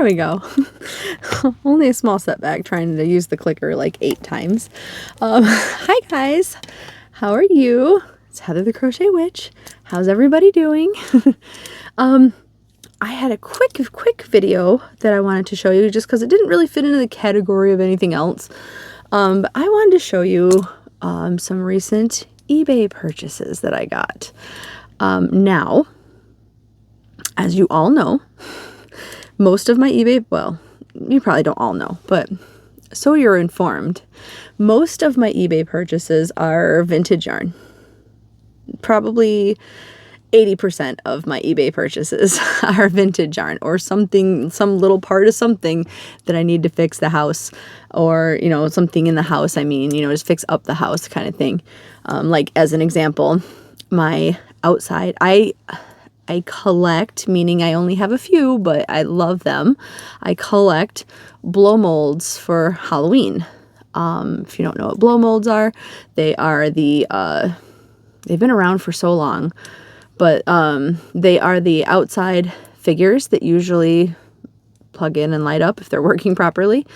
There we go. Only a small setback trying to use the clicker like 8 times. Hi guys, how are you? It's Heather the Crochet Witch. How's everybody doing? I had a quick video that I wanted to show you just because it didn't really fit into the category of anything else. But I wanted to show you some recent eBay purchases that I got. Now, as you all know, most of my eBay, well, you probably don't all know, but so you're informed, most of my eBay purchases are vintage yarn. Probably 80% of my eBay purchases are vintage yarn or something, some little part of something that I need to fix the house or, you know, something in the house. I mean, you know, just fix up the house kind of thing. Like as an example, my outside, I collect, meaning I only have a few, but I love them. I collect blow molds for Halloween. If you don't know what blow molds are, they are the, they've been around for so long, but they are the outside figures that usually plug in and light up if they're working properly.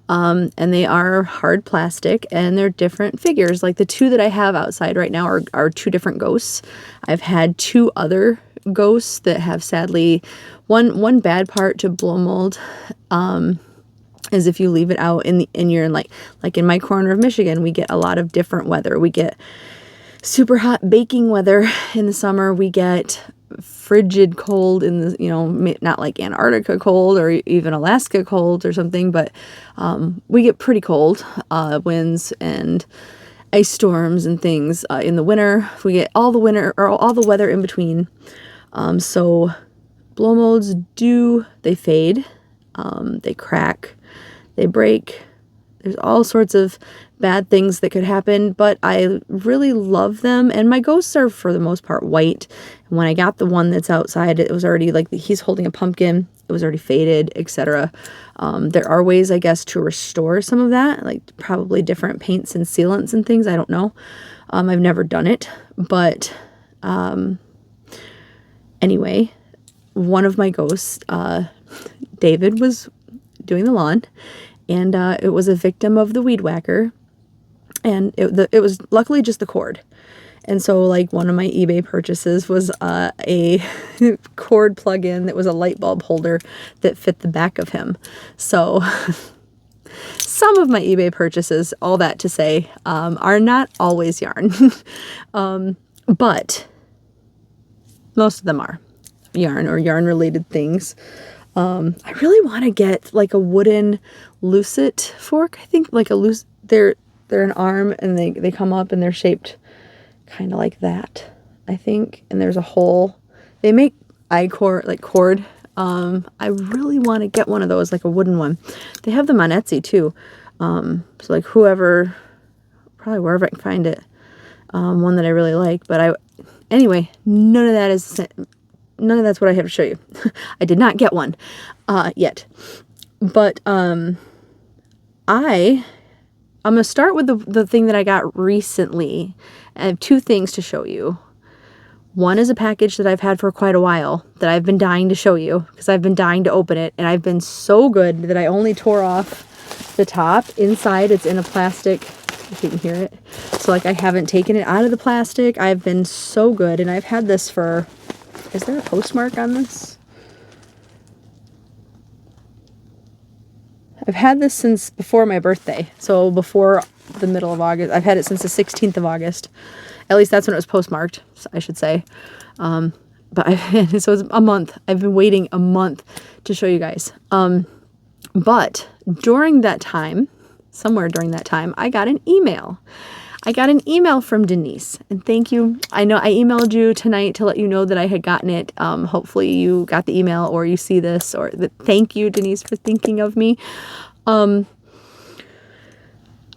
And they are hard plastic and they're different figures. Like the 2 that I have outside right now are 2 different ghosts. I've had 2 other ghosts that have sadly, one bad part to blow mold is if you leave it out in your like in my corner of Michigan, we get a lot of different weather. We get super hot baking weather in the summer. We get frigid cold in the, you know, not like Antarctica cold or even Alaska cold or something, but we get pretty cold winds and ice storms and things in the winter. We get all the winter or all the weather in between. So blow molds they fade, they crack, they break. There's all sorts of bad things that could happen, but I really love them. And my ghosts are for the most part white. And when I got the one that's outside, it was already like he's holding a pumpkin. It was already faded, etc. There are ways, I guess, to restore some of that, like probably different paints and sealants and things. I don't know. I've never done it, but anyway, one of my ghosts, David, was doing the lawn, and it was a victim of the weed whacker, and it was luckily just the cord. And so like one of my eBay purchases was a cord plug-in that was a light bulb holder that fit the back of him. So some of my eBay purchases, all that to say, are not always yarn, but most of them are yarn or yarn related things. I really want to get like a wooden lucite fork. I think like they're an arm and they come up and they're shaped kind of like that, I think. And there's a hole. They make cord. I really want to get one of those, like a wooden one. They have them on Etsy too. So like probably wherever I can find it, one that I really like. But anyway, none of that's what I have to show you. I did not get one yet. But I'm going to start with the thing that I got recently. I have 2 things to show you. One is a package that I've had for quite a while that I've been dying to show you because I've been dying to open it, and I've been so good that I only tore off the top. Inside it's in a plastic, if you can hear it. So like I haven't taken it out of the plastic. I've been so good, and I've had this for, is there a postmark on this? I've had this since before my birthday. So before the middle of August. I've had it since the 16th of August. At least that's when it was postmarked, I should say. So it's a month. I've been waiting a month to show you guys. But during that time, somewhere during that time, I got an email. I got an email from Denise, and thank you. I know I emailed you tonight to let you know that I had gotten it. Hopefully you got the email or you see this, or thank you, Denise, for thinking of me.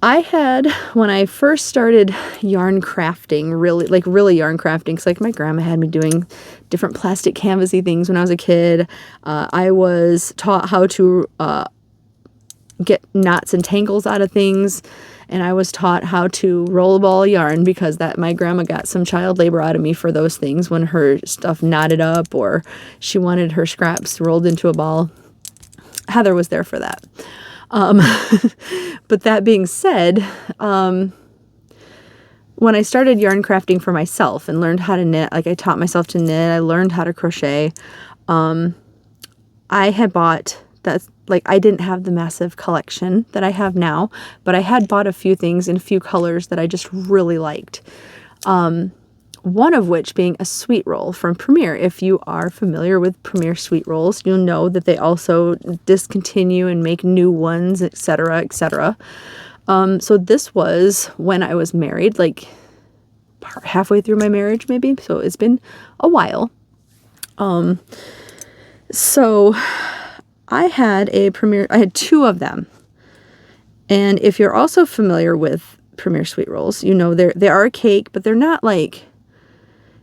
I had, when I first started yarn crafting, really yarn crafting, because like my grandma had me doing different plastic canvasy things when I was a kid. I was taught how to get knots and tangles out of things, and I was taught how to roll a ball of yarn because my grandma got some child labor out of me for those things when her stuff knotted up or she wanted her scraps rolled into a ball. Heather was there for that. But that being said, when I started yarn crafting for myself and learned how to knit, like I taught myself to knit, I learned how to crochet. I had bought that, like I didn't have the massive collection that I have now, but I had bought a few things in a few colors that I just really liked. One of which being a sweet roll from Premier. If you are familiar with Premier sweet rolls, you'll know that they also discontinue and make new ones, etc., etc. So this was when I was married, like halfway through my marriage maybe, so it's been a while. So I had I had two of them. And if you're also familiar with Premier sweet rolls, you know they are a cake, but they're not like,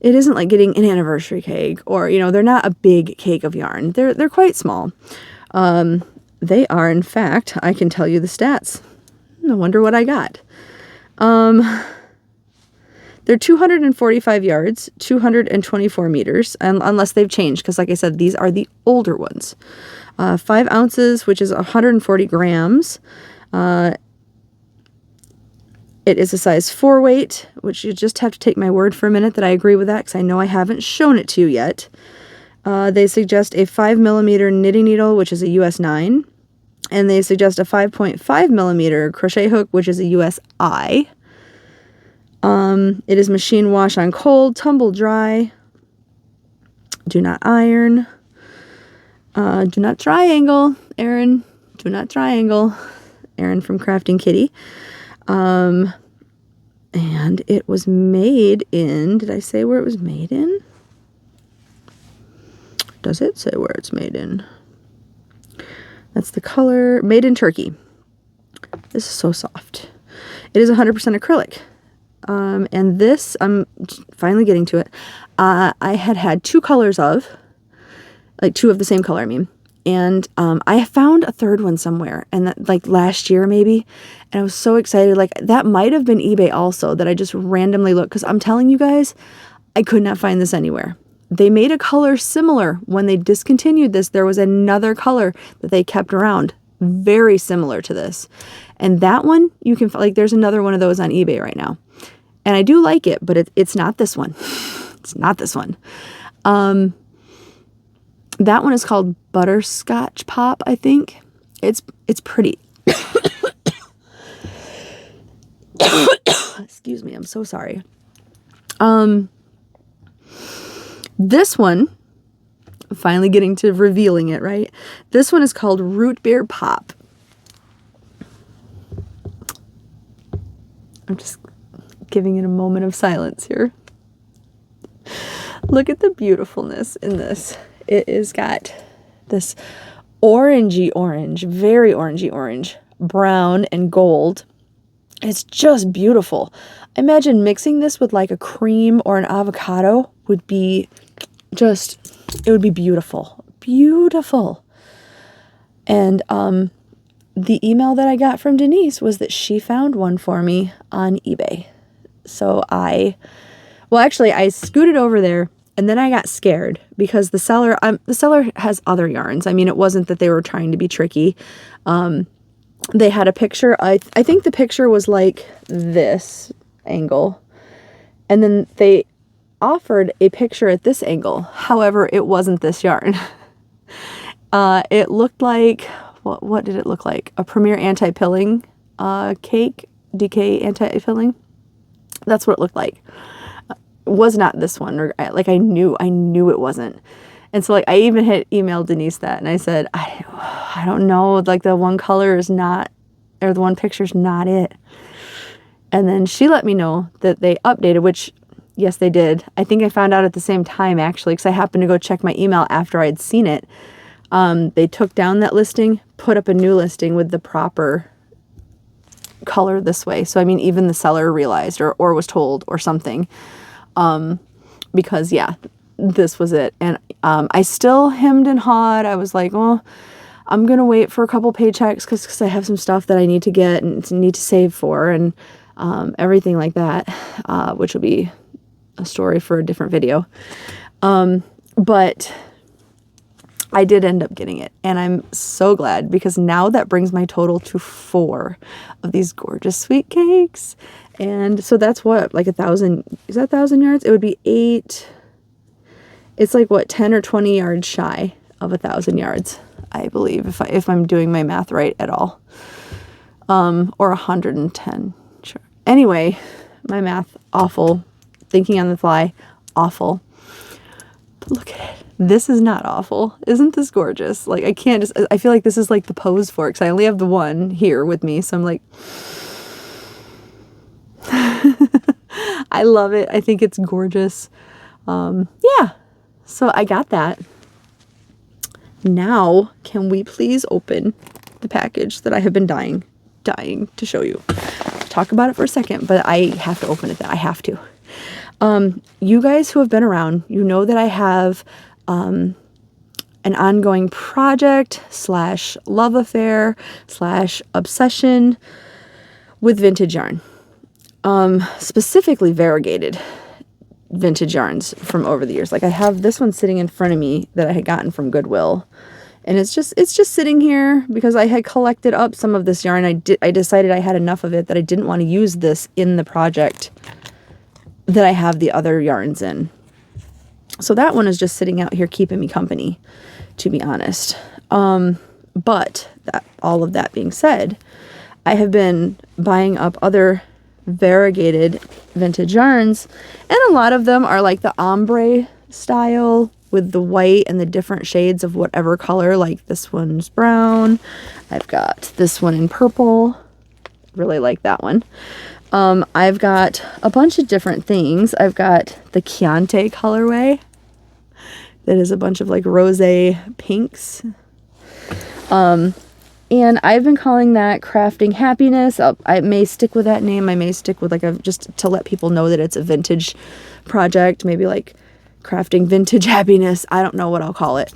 it isn't like getting an anniversary cake, or, you know, they're not a big cake of yarn. They're quite small. They are, in fact, I can tell you the stats. I wonder what I got. They're 245 yards, 224 meters, unless they've changed, because like I said, these are the older ones. 5 ounces, which is 140 grams. It is a size 4 weight, which you just have to take my word for a minute that I agree with that, because I know I haven't shown it to you yet. They suggest a 5mm knitting needle, which is a US 9. And they suggest a 5.5mm crochet hook, which is a US I. It is machine wash on cold, tumble dry. Do not iron. Do not triangle, Erin. Do not triangle. Erin from Crafting Kitty. And it was made in, did I say where it was made in? Does it say where it's made in? That's the color, made in Turkey. This is so soft. It is 100% acrylic. And this, I'm finally getting to it. I had 2 colors of, like 2 of the same color, I mean. And I found a third one somewhere, and that, like last year maybe, and I was so excited. Like that might have been eBay also, that I just randomly looked, because I'm telling you guys, I could not find this anywhere. They made a color similar when they discontinued this. There was another color that they kept around, very similar to this, and that one you can, like, there's another one of those on eBay right now, and I do like it, but it's not this one. It's not this one. That one is called Butterscotch Pop, I think. It's pretty. Excuse me, I'm so sorry. This one, I'm finally getting to revealing it, right? This one is called Root Beer Pop. I'm just giving it a moment of silence here. Look at the beautifulness in this. It is got this orangey orange, very orangey orange, brown and gold. It's just beautiful. Imagine mixing this with like a cream or an avocado would be just, it would be beautiful. Beautiful. And the email that I got from Denise was that she found one for me on eBay. So I scooted over there. And then I got scared because the seller has other yarns. I mean, it wasn't that they were trying to be tricky. They had a picture. I think the picture was like this angle. And then they offered a picture at this angle. However, it wasn't this yarn. It looked like, what did it look like? A Premier anti-pilling cake, DK anti-pilling. That's what it looked like. Was not this one, or like I knew it wasn't. And so like I even had emailed Denise that, and I said, I don't know, like the one color is not, or the one picture's not it. And then she let me know that they updated, which yes, they did. I think I found out at the same time actually, because I happened to go check my email after I'd seen it. They took down that listing, put up a new listing with the proper color this way. So I mean, even the seller realized or was told or something. Because yeah, this was it. And, I still hemmed and hawed. I was like, well, I'm going to wait for a couple paychecks because I have some stuff that I need to get and need to save for, and, everything like that, which will be a story for a different video. But I did end up getting it, and I'm so glad because now that brings my total to 4 of these gorgeous sweet cakes. And so that's what, like 1,000, is that 1,000 yards? It would be 8, it's like what, 10 or 20 yards shy of 1,000 yards, I believe, if I'm doing my math right at all. Or 110, sure. Anyway, my math, awful. Thinking on the fly, awful. But look at it. This is not awful. Isn't this gorgeous? Like, I feel like this is like the pose for it, because I only have the one here with me, so I'm like, I love it. I think it's gorgeous. Yeah, so I got that. Now, can we please open the package that I have been dying to show you? Talk about it for a second, but I have to open it. I have to. You guys who have been around, you know that I have an ongoing project / love affair / obsession with vintage yarn. Specifically variegated vintage yarns from over the years. Like I have this one sitting in front of me that I had gotten from Goodwill. And it's just sitting here because I had collected up some of this yarn. I decided I had enough of it that I didn't want to use this in the project that I have the other yarns in. So that one is just sitting out here keeping me company, to be honest. But all of that being said, I have been buying up other variegated vintage yarns, and a lot of them are like the ombre style with the white and the different shades of whatever color. Like this one's brown. I've got this one in purple. Really like that one. I've got a bunch of different things. I've got the Chianti colorway. That is a bunch of like rosé pinks. And I've been calling that Crafting Happiness. I may stick with that name. I may stick with like just to let people know that it's a vintage project. Maybe like Crafting Vintage Happiness. I don't know what I'll call it.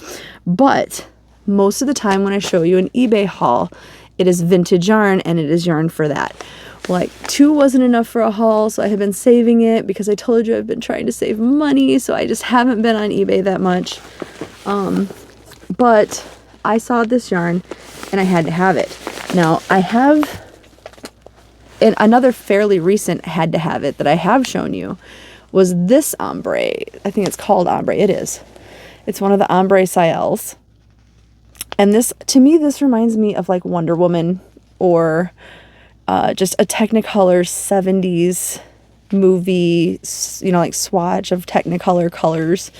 But most of the time when I show you an eBay haul, it is vintage yarn, and it is yarn for that. Like 2 wasn't enough for a haul, so I have been saving it because I told you I've been trying to save money, so I just haven't been on eBay that much. But I saw this yarn and I had to have it. Now I have another fairly recent had to have it that I have shown you was this ombre. I think it's called ombre. It is. It's one of the ombre Ciels. And this, to me, this reminds me of like Wonder Woman or just a Technicolor 70s movie, you know, like swatch of Technicolor colors.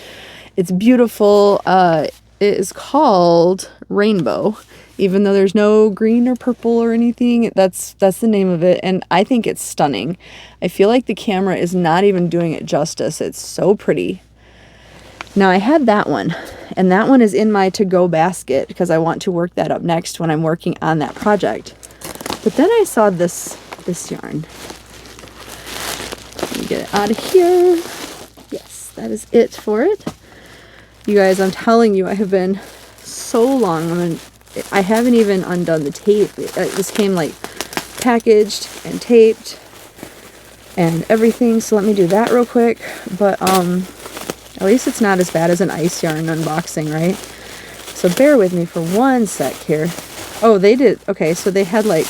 It's beautiful. It is called Rainbow, even though there's no green or purple or anything. That's the name of it, and I think it's stunning. I feel like the camera is not even doing it justice. It's so pretty. Now I had that one, and that one is in my to-go basket because I want to work that up next when I'm working on that project. But then I saw this yarn. Let me get it out of here. Yes, that is it for it. You guys, I'm telling you, I have been so long. I haven't even undone the tape. This came like packaged and taped and everything. So let me do that real quick. But at least it's not as bad as an ice yarn unboxing, right? So bear with me for one sec here. Oh, they did. Okay, so they had like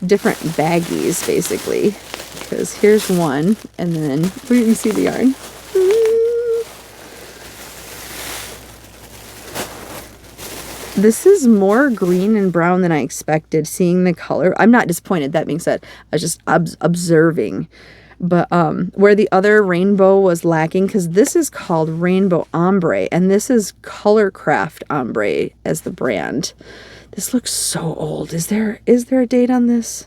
different baggies basically. Because here's one, and then you can see the yarn. This is more green and brown than I expected, seeing the color. I'm not disappointed, that being said. I was just observing. But where the other rainbow was lacking, because this is called Rainbow Ombre, and this is Colorcraft Ombre as the brand. This looks so old. Is there a date on this?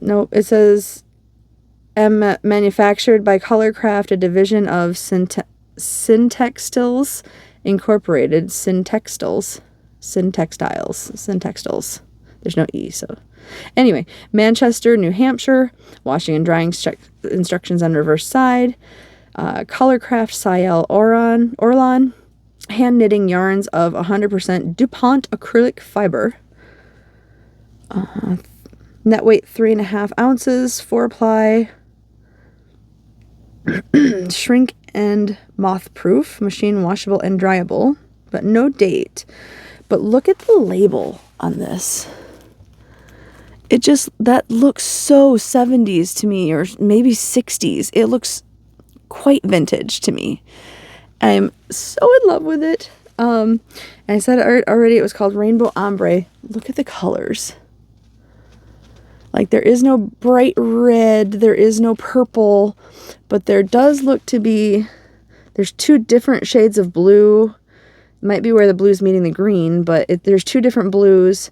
No, it says manufactured by Colorcraft, a division of Syntextiles Incorporated. Syntextiles. There's no E, so. Anyway, Manchester, New Hampshire. Washing and drying instructions on reverse side. Colorcraft Ciel Orlon. Hand knitting yarns of 100% DuPont acrylic fiber. Net weight 3.5 ounces, 4 ply. Shrink and moth proof, machine washable and dryable, but no date. But look at the label on this. It just, that looks so 70s to me, or maybe 60s. It looks quite vintage to me. I'm so in love with it. And I said already, it was called Rainbow Ombre. Look at the colors. Like, there is no bright red, there is no purple, but there does look to be, there's two different shades of blue. Might be where the blue's meeting the green, but there's two different blues.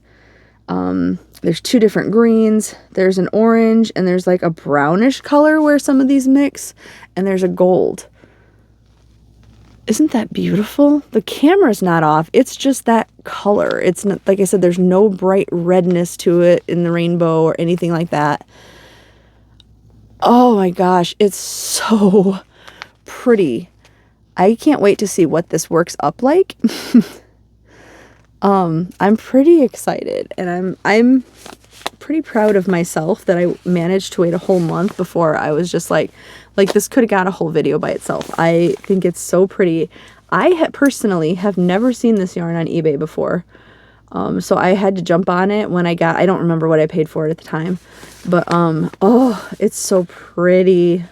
There's two different greens. There's an orange, and there's like a brownish color where some of these mix, and there's a gold. Isn't that beautiful? The camera's not off. It's just that color. It's not, like I said, there's no bright redness to it in the rainbow or anything like that. Oh my gosh, it's so pretty. I can't wait to see what this works up like. I'm pretty excited, and I'm pretty proud of myself that I managed to wait a whole month before I was just like this could have got a whole video by itself. I think it's so pretty. I personally have never seen this yarn on eBay before. So I had to jump on it when I don't remember what I paid for it at the time, but, oh, it's so pretty.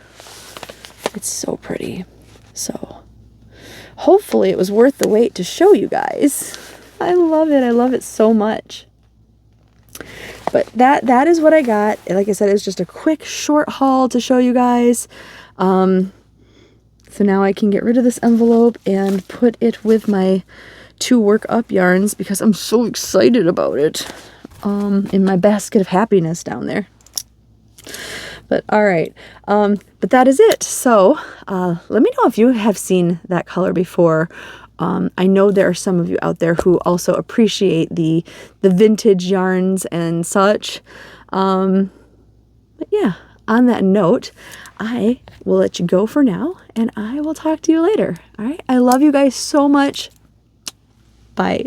It's so pretty. So hopefully it was worth the wait to show you guys. I love it. I love it so much. But that is what I got. Like I said, it's just a quick short haul to show you guys. So now I can get rid of this envelope and put it with my 2 work up yarns because I'm so excited about it. In my basket of happiness down there. But all right. But that is it. So let me know if you have seen that color before. I know there are some of you out there who also appreciate the vintage yarns and such. But yeah, on that note, I will let you go for now, and I will talk to you later. All right. I love you guys so much. Bye.